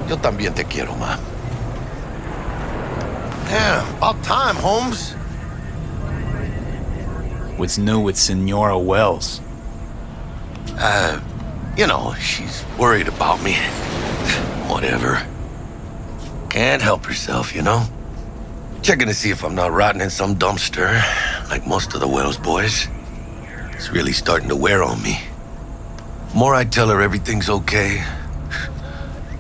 Yo también te quiero, ma. Damn, about time, Holmes. What's new with Senora Wells? You know, she's worried about me. Whatever. Can't help herself, you know? Checking to see if I'm not rotting in some dumpster, like most of the Wells boys. It's really starting to wear on me. More I tell her everything's okay,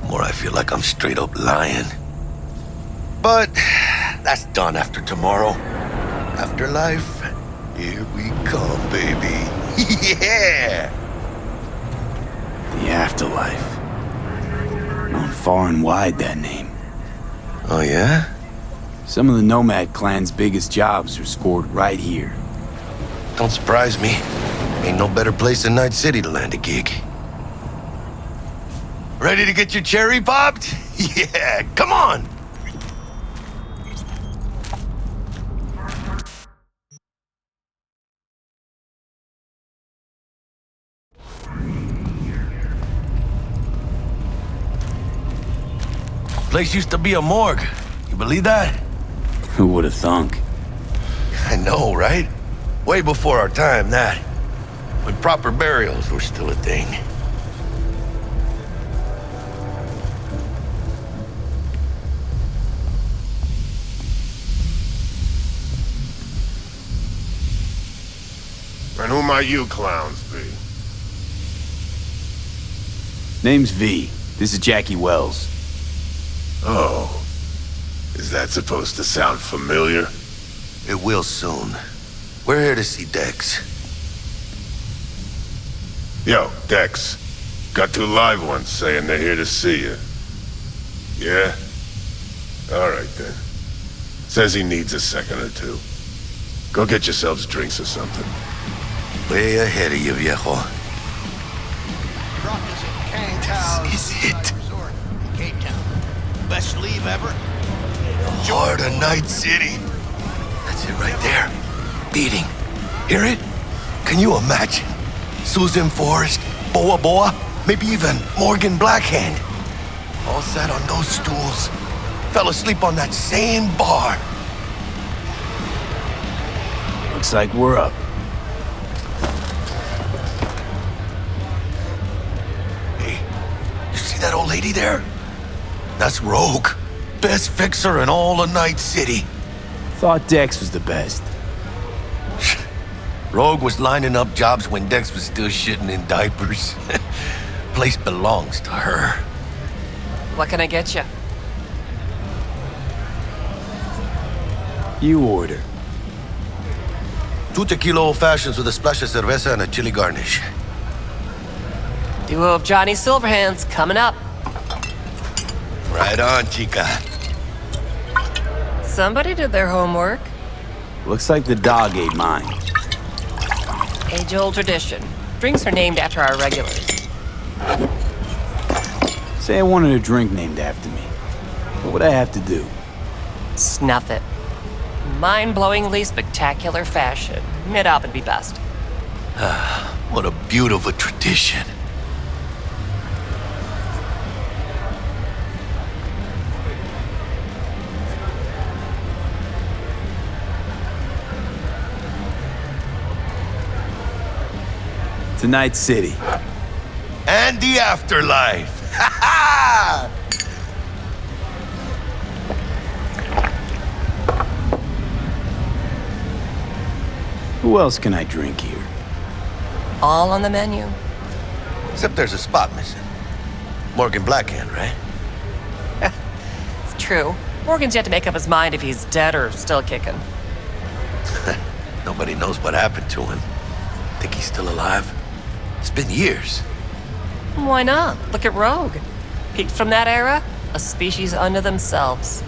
more I feel like I'm straight up lying. But that's done after tomorrow. Afterlife, here we come, baby. Yeah! The afterlife. Known far and wide, that name. Oh, yeah? Some of the Nomad clan's biggest jobs are scored right here. Don't surprise me. Ain't no better place than Night City to land a gig. Ready to get your cherry popped? Yeah, come on! Place used to be a morgue. You believe that? Who would have thunk? I know, right? Way before our time, that. When proper burials were still a thing. And who might you clowns be? Name's V. This is Jackie Wells. Oh. Is that supposed to sound familiar? It will soon. We're here to see Dex. Yo, Dex. Got two live ones saying they're here to see you. Yeah? Alright then. Says he needs a second or two. Go get yourselves drinks or something. Way ahead of you, viejo. This is it. Resort in Cape Town. Best leave ever. Heart of Night City. That's it right there. Beating. Hear it? Can you imagine? Susan Forrest, Boa Boa, maybe even Morgan Blackhand. All sat on those stools. Fell asleep on that same bar. Looks like we're up. Hey, you see that old lady there? That's Rogue. Best fixer in all of Night City. Thought Dex was the best. Rogue was lining up jobs when Dex was still shitting in diapers. Place belongs to her. What can I get you? You order. 2 tequila old fashions with a splash of cerveza and a chili garnish. Duo of Johnny Silverhands coming up. Right on, chica. Somebody did their homework. Looks like the dog ate mine. Age-old tradition. Drinks are named after our regulars. Say I wanted a drink named after me. What would I have to do? Snuff it. Mind-blowingly spectacular fashion. Mid-up would be best. What a beautiful tradition. To Night City. And the afterlife. Ha ha! Who else can I drink here? All on the menu. Except there's a spot missing. Morgan Blackhand, right? It's true. Morgan's yet to make up his mind if he's dead or still kicking. Nobody knows what happened to him. Think he's still alive? It's been years. Why not? Look at Rogue. Peaked from that era, a species unto themselves.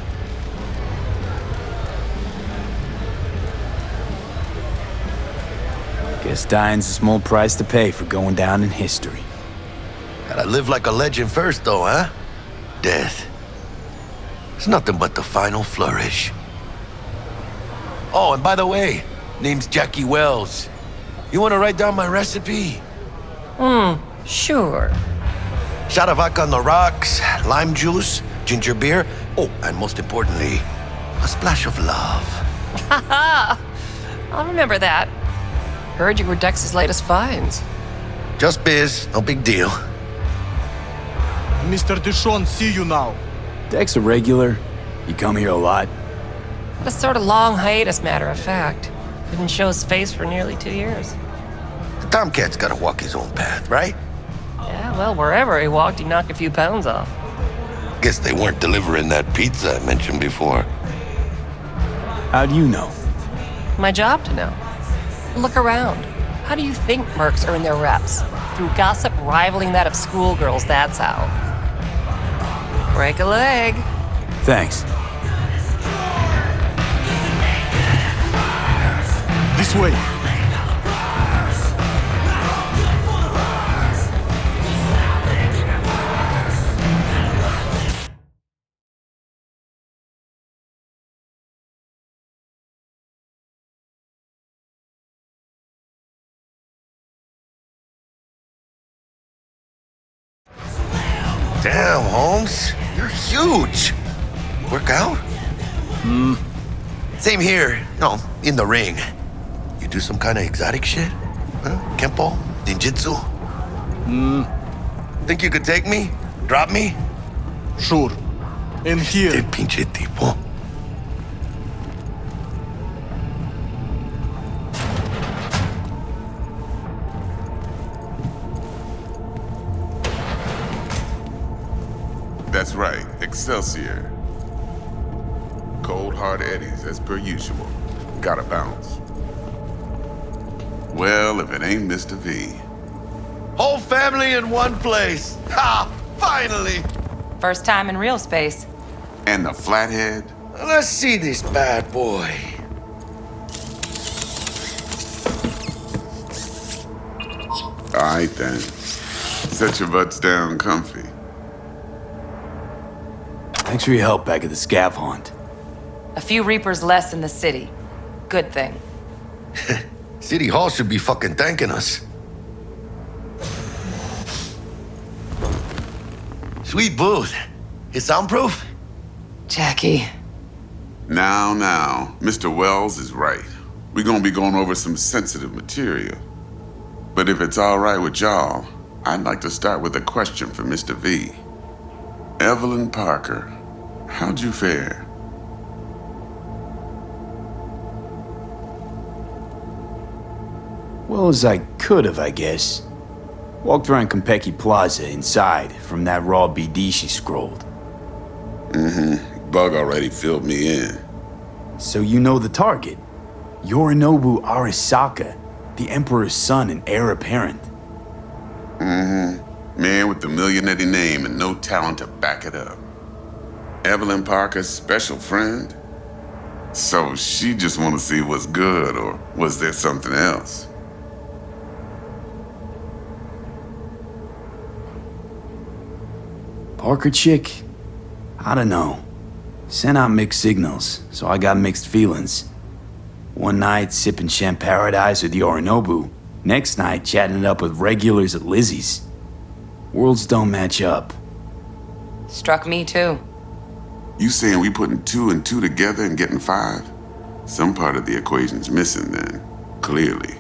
Guess dying's a small price to pay for going down in history. Gotta live like a legend first, though, huh? Death. It's nothing but the final flourish. Oh, and by the way, name's Jackie Wells. You wanna write down my recipe? Sure. Shot of vodka on the rocks, lime juice, ginger beer. Oh, and most importantly, a splash of love. Haha! I'll remember that. Heard you were Dex's latest finds. Just biz, no big deal. Mr. Dishon, see you now. Dex a regular? You come here a lot? Had a sort of long hiatus, matter of fact. Didn't show his face for nearly 2 years. The Tomcat's gotta walk his own path, right? Yeah, well, wherever he walked, he knocked a few pounds off. Guess they weren't delivering that pizza I mentioned before. How do you know? My job to know. Look around. How do you think mercs earn their reps? Through gossip rivaling that of schoolgirls, that's how. Break a leg. Thanks. This way. Damn, Holmes. You're huge. Work out? Same here. No, in the ring. You do some kind of exotic shit? Huh? Kempo? Ninjutsu? Think you could take me? Drop me? Sure. In here. Este pinche tipo. That's right, Excelsior. Cold hard eddies, as per usual. Gotta bounce. Well, if it ain't Mr. V. Whole family in one place. Ha! Finally! First time in real space. And the flathead? Let's see this bad boy. Alright then. Set your butts down comfy. Thanks for your help back at the scav haunt. A few Reapers less in the city. Good thing. City Hall should be fucking thanking us. Sweet booth. It's soundproof? Jackie. Now, Mr. Wells is right. We're gonna be going over some sensitive material. But if it's all right with y'all, I'd like to start with a question for Mr. V. Evelyn Parker, how'd you fare? Well as I could have, I guess. Walked around Konpeki Plaza inside from that raw BD she scrolled. Bug already filled me in. So you know the target. Yorinobu Arasaka, the Emperor's son and heir apparent. Man with the millionaire name and no talent to back it up. Evelyn Parker's special friend? So she just want to see what's good, or was there something else? Parker chick? I don't know. Sent out mixed signals, so I got mixed feelings. One night sipping Champaradise with Yorinobu, next night chatting it up with regulars at Lizzie's. Worlds don't match up. Struck me too. You saying we putting 2 and 2 together and getting 5? Some part of the equation's missing then, clearly.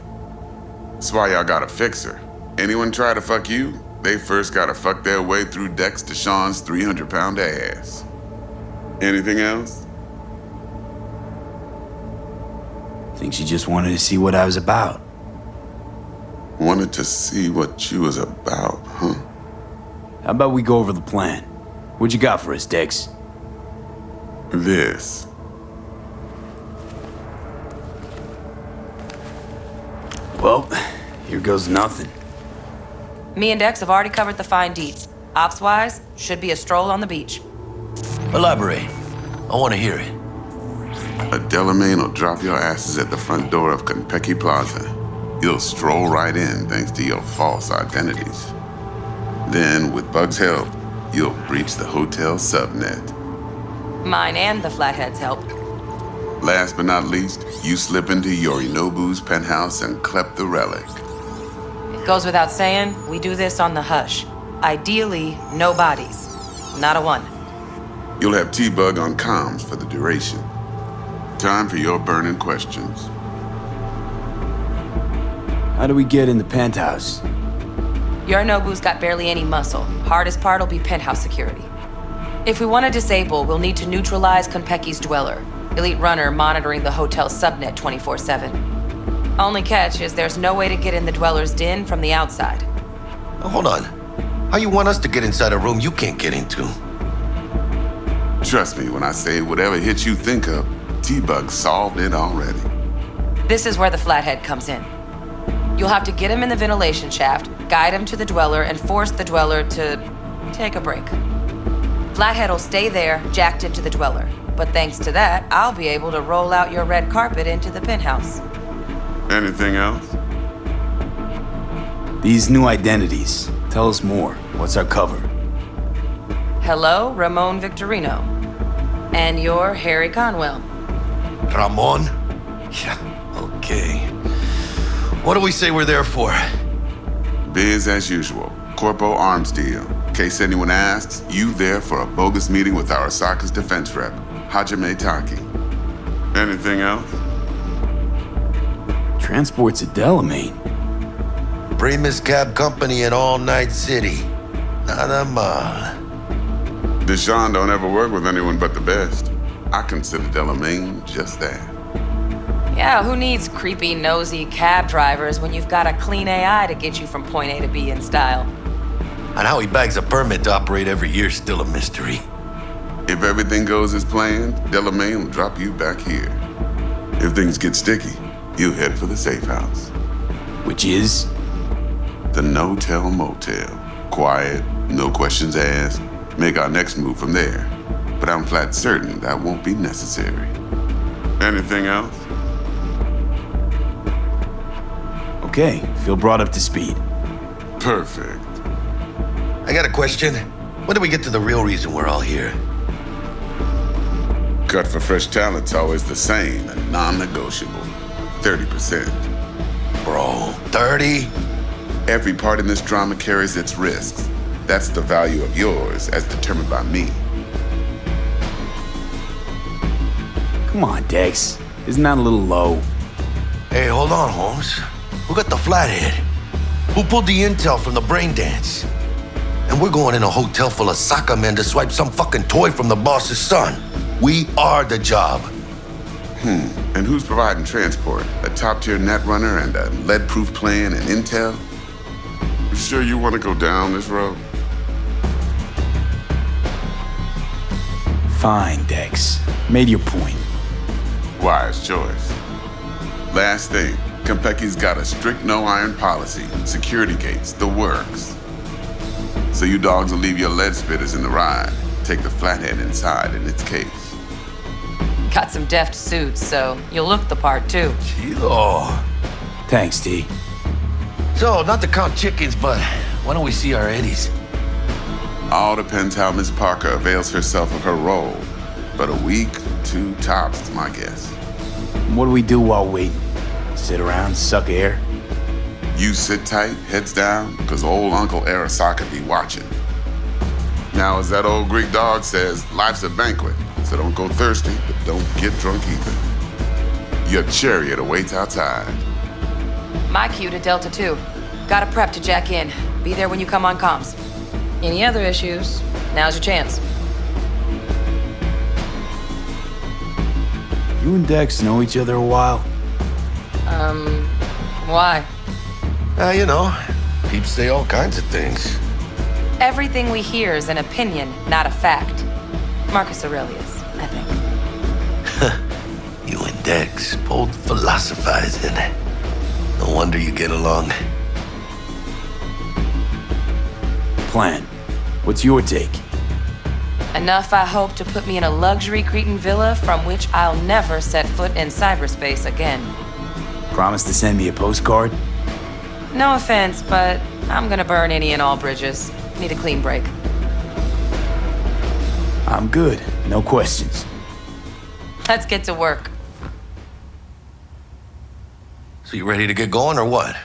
That's why y'all gotta fix her. Anyone try to fuck you, they first gotta fuck their way through Dex Deshawn's 300-pound ass. Anything else? Think she just wanted to see what I was about. Wanted to see what you was about, huh? How about we go over the plan? What you got for us, Dex? This. Well, here goes nothing. Me and Dex have already covered the fine deeds. Ops-wise, should be a stroll on the beach. Elaborate. I want to hear it. A Delamain will drop your asses at the front door of Konpeki Plaza. You'll stroll right in thanks to your false identities. Then, with Bug's help, you'll breach the hotel subnet. Mine and the Flathead's help. Last but not least, you slip into Yorinobu's penthouse and clep the relic. It goes without saying, we do this on the hush. Ideally, no bodies. Not a one. You'll have T-Bug on comms for the duration. Time for your burning questions. How do we get in the penthouse? Yorinobu's got barely any muscle. Hardest part'll be penthouse security. If we want to disable, we'll need to neutralize Konpeki's dweller. Elite runner monitoring the hotel subnet 24/7. Only catch is there's no way to get in the dweller's den from the outside. Now, hold on. How you want us to get inside a room you can't get into? Trust me when I say whatever hit you think of, T-Bug solved it already. This is where the flathead comes in. You'll have to get him in the ventilation shaft, guide him to the dweller, and force the dweller to take a break. Flathead will stay there, jacked into the dweller. But thanks to that, I'll be able to roll out your red carpet into the penthouse. Anything else? These new identities. Tell us more. What's our cover? Hello, Ramon Victorino. And you're Harry Conwell. Ramon? Yeah, okay. What do we say we're there for? Biz as usual. Corpo arms deal. In case anyone asks, you there for a bogus meeting with Arasaka's defense rep, Hajime Taki. Anything else? Transport's a Delamain. Primus Cab Company in All Night City. Nada mal. Deshaun don't ever work with anyone but the best. I consider Delamain just that. Yeah, who needs creepy, nosy cab drivers when you've got a clean AI to get you from point A to B in style? And how he bags a permit to operate every year is still a mystery. If everything goes as planned, Delamain will drop you back here. If things get sticky, you head for the safe house. Which is? The no-tell motel. Quiet, no questions asked. Make our next move from there. But I'm flat certain that won't be necessary. Anything else? Okay, feel brought up to speed. Perfect. I got a question. When do we get to the real reason we're all here? Cut for fresh talent's always the same and non-negotiable. 30%. Bro, 30? Every part in this drama carries its risks. That's the value of yours, as determined by me. Come on, Dex. Isn't that a little low? Hey, hold on, Holmes. Who got the flathead? Who pulled the intel from the brain dance? And we're going in a hotel full of soccer men to swipe some fucking toy from the boss's son. We are the job. And who's providing transport? A top-tier netrunner and a lead-proof plan and intel? You sure you want to go down this road? Fine, Dex. Made your point. Wise choice. Last thing, Konpeki's got a strict no-iron policy, security gates, the works. So you dogs will leave your lead spitters in the ride, take the flathead inside in its case. Got some deft suits, so you'll look the part too. Chido. Thanks, T. So, not to count chickens, but why don't we see our Eddies? All depends how Miss Parker avails herself of her role. But a week, 2 tops is my guess. What do we do while waiting? Sit around, suck air? You sit tight, heads down, because old Uncle Arasaka be watching. Now, as that old Greek dog says, life's a banquet, so don't go thirsty, but don't get drunk either. Your chariot awaits outside. My cue to Delta 2. Gotta prep to jack in. Be there when you come on comms. Any other issues? Now's your chance. You and Dex know each other a while? Why? You know, people say all kinds of things. Everything we hear is an opinion, not a fact. Marcus Aurelius, I think. You and Dex, both philosophizing. No wonder you get along. Plan. What's your take? Enough, I hope, to put me in a luxury Cretan villa from which I'll never set foot in cyberspace again. Promise to send me a postcard? No offense, but I'm gonna burn any and all bridges. Need a clean break. I'm good. No questions. Let's get to work. So you ready to get going or what?